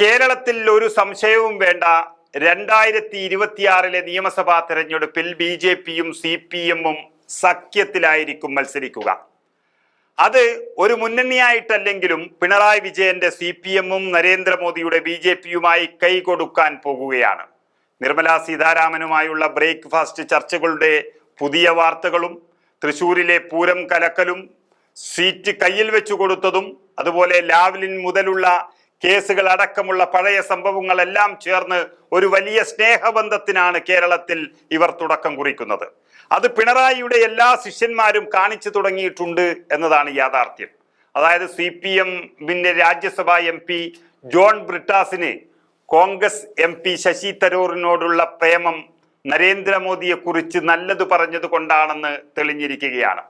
കേരളത്തിൽ ഒരു സംശയവും വേണ്ട, 2026 നിയമസഭാ തെരഞ്ഞെടുപ്പിൽ BJPയും CPMഉം സഖ്യത്തിലായിരിക്കും മത്സരിക്കുക. അത് ഒരു മുന്നണിയായിട്ടല്ലെങ്കിലും പിണറായി വിജയന്റെ CPMഉം നരേന്ദ്രമോദിയുടെ BJPയുമായി കൈകൊടുക്കാൻ പോകുകയാണ്. നിർമ്മലാ സീതാരാമനുമായുള്ള ബ്രേക്ക്ഫാസ്റ്റ് ചർച്ചകളുടെ പുതിയ വാർത്തകളും തൃശൂരിലെ പൂരം കലക്കലും സീറ്റ് കയ്യിൽ വെച്ചു കൊടുത്തതും അതുപോലെ ലാവ്ലിൻ മുതലുള്ള കേസുകൾ അടക്കമുള്ള പഴയ സംഭവങ്ങളെല്ലാം ചേർന്ന് ഒരു വലിയ സ്നേഹബന്ധത്തിനാണ് കേരളത്തിൽ ഇവർ തുടക്കം കുറിക്കുന്നത്. അത് പിണറായിയുടെ എല്ലാ ശിഷ്യന്മാരും കാണിച്ചു തുടങ്ങിയിട്ടുണ്ട് എന്നതാണ് യാഥാർത്ഥ്യം. അതായത് CPMന്റെ രാജ്യസഭാ MP ജോൺ ബ്രിട്ടാസിന് കോൺഗ്രസ് MP ശശി തരൂരിനോടുള്ള പ്രേമം നരേന്ദ്രമോദിയെ കുറിച്ച് നല്ലത് പറഞ്ഞത് കൊണ്ടാണെന്ന് തെളിഞ്ഞിരിക്കുകയാണ്.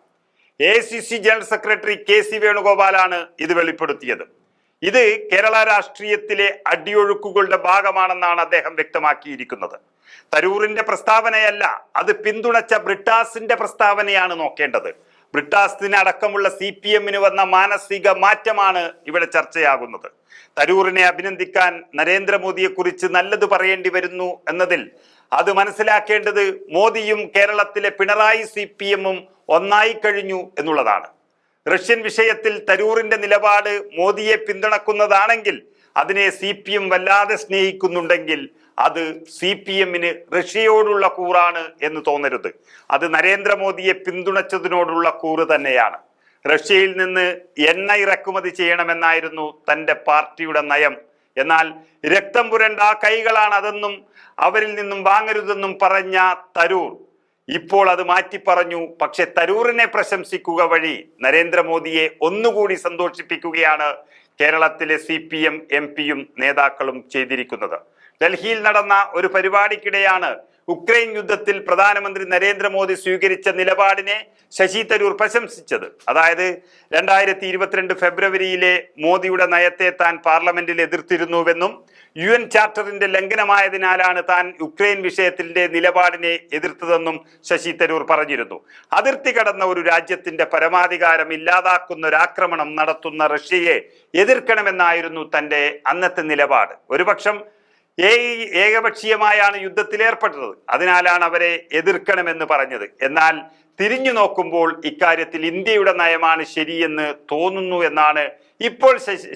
ACC ജനറൽ സെക്രട്ടറി KC വേണുഗോപാലാണ് ഇത് വെളിപ്പെടുത്തിയത്. ഇത് കേരള രാഷ്ട്രീയത്തിലെ അടിയൊഴുക്കുകളുടെ ഭാഗമാണെന്നാണ് അദ്ദേഹം വ്യക്തമാക്കിയിരിക്കുന്നത്. തരൂരിന്റെ പ്രസ്താവനയല്ല, അത് പിന്തുണച്ച ബ്രിട്ടാസിന്റെ പ്രസ്താവനയാണ് നോക്കേണ്ടത്. ബ്രിട്ടാസിന് അടക്കമുള്ള CPMന് വന്ന മാനസിക മാറ്റമാണ് ഇവിടെ ചർച്ചയാകുന്നത്. തരൂരിനെ അഭിനന്ദിക്കാൻ നരേന്ദ്രമോദിയെ കുറിച്ച് നല്ലത് പറയേണ്ടി വരുന്നു എന്നതിൽ അത് മനസ്സിലാക്കേണ്ടത് മോദിയും കേരളത്തിലെ പിണറായി CPMഉം ഒന്നായി കഴിഞ്ഞു എന്നുള്ളതാണ്. റഷ്യൻ വിഷയത്തിൽ തരൂറിന്റെ നിലപാട് മോദിയെ പിന്തുണക്കുന്നതാണെങ്കിൽ അതിനെ CPM വല്ലാതെ സ്നേഹിക്കുന്നുണ്ടെങ്കിൽ അത് CPMന് റഷ്യയോടുള്ള കൂറാണ് എന്ന് തോന്നരുത്. അത് നരേന്ദ്രമോദിയെ പിന്തുണച്ചതിനോടുള്ള കൂറ് തന്നെയാണ്. റഷ്യയിൽ നിന്ന് എണ്ണ ഇറക്കുമതി ചെയ്യണമെന്നായിരുന്നു തൻ്റെ പാർട്ടിയുടെ നയം. എന്നാൽ രക്തം പുരണ്ട കൈകളാണ് അതെന്നും അവരിൽ നിന്നും വാങ്ങരുതെന്നും പറഞ്ഞ തരൂർ ഇപ്പോൾ അത് മാറ്റി പറഞ്ഞു. പക്ഷെ തരൂരിനെ പ്രശംസിക്കുക വഴി നരേന്ദ്രമോദിയെ ഒന്നുകൂടി സന്തോഷിപ്പിക്കുകയാണ് കേരളത്തിലെ CPM MPയും നേതാക്കളും ചെയ്തിരിക്കുന്നത്. ഡൽഹിയിൽ നടന്ന ഒരു പരിപാടിക്കിടെയാണ് ഉക്രൈൻ യുദ്ധത്തിൽ പ്രധാനമന്ത്രി നരേന്ദ്രമോദി സ്വീകരിച്ച നിലപാടിനെ ശശി തരൂർ പ്രശംസിച്ചത്. അതായത് 2022 ഫെബ്രുവരിയിലെ മോദിയുടെ നയത്തെ താൻ പാർലമെന്റിൽ എതിർത്തിരുന്നുവെന്നും UN ചാർട്ടറിന്റെ ലംഘനമായതിനാലാണ് താൻ ഉക്രൈൻ വിഷയത്തിന്റെ നിലപാടിനെ എതിർത്തതെന്നും ശശി തരൂർ പറഞ്ഞിരുന്നു. അതിർത്തി കടന്ന ഒരു രാജ്യത്തിന്റെ പരമാധികാരം ഇല്ലാതാക്കുന്ന ഒരു ആക്രമണം നടത്തുന്ന റഷ്യയെ എതിർക്കണമെന്നായിരുന്നു തന്റെ അന്നത്തെ നിലപാട്. ഒരുപക്ഷം ഏകപക്ഷീയമായാണ് യുദ്ധത്തിൽ ഏർപ്പെട്ടത്, അതിനാലാണ് അവരെ എതിർക്കണമെന്ന് പറഞ്ഞത്. എന്നാൽ തിരിഞ്ഞു നോക്കുമ്പോൾ ഇക്കാര്യത്തിൽ ഇന്ത്യയുടെ നയമാണ് ശരിയെന്ന് തോന്നുന്നു എന്നാണ് ഇപ്പോൾ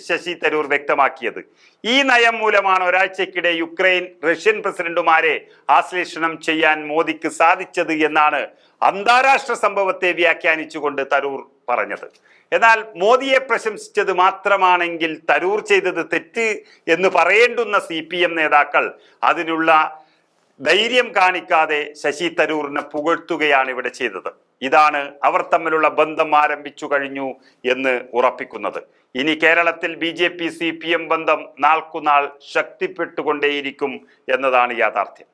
ശശി തരൂർ വ്യക്തമാക്കിയത്. ഈ നയം മൂലമാണ് ഒരാഴ്ചക്കിടെ യുക്രൈൻ റഷ്യൻ പ്രസിഡന്റുമാരെ ആശ്ലേഷണം ചെയ്യാൻ മോദിക്ക് സാധിച്ചത് എന്നാണ് അന്താരാഷ്ട്ര സംഭവത്തെ വ്യാഖ്യാനിച്ചുകൊണ്ട് തരൂർ പറഞ്ഞത്. എന്നാൽ മോദിയെ പ്രശംസിച്ചത് മാത്രമാണെങ്കിൽ തരൂർ ചെയ്തത് തെറ്റ് എന്ന് പറയേണ്ടുന്ന CPM നേതാക്കൾ അതിനുള്ള ധൈര്യം കാണിക്കാതെ ശശി തരൂരിനെ പുകഴ്ത്തുകയാണ് ഇവിടെ ചെയ്തത്. ഇതാണ് അവർ തമ്മിലുള്ള ബന്ധം ആരംഭിച്ചു കഴിഞ്ഞു എന്ന് ഉറപ്പിക്കുന്നത്. ഇനി കേരളത്തിൽ BJP CPM ബന്ധം നാൾക്കുനാൾ ശക്തിപ്പെട്ടുകൊണ്ടേയിരിക്കും എന്നതാണ് യാഥാർത്ഥ്യം.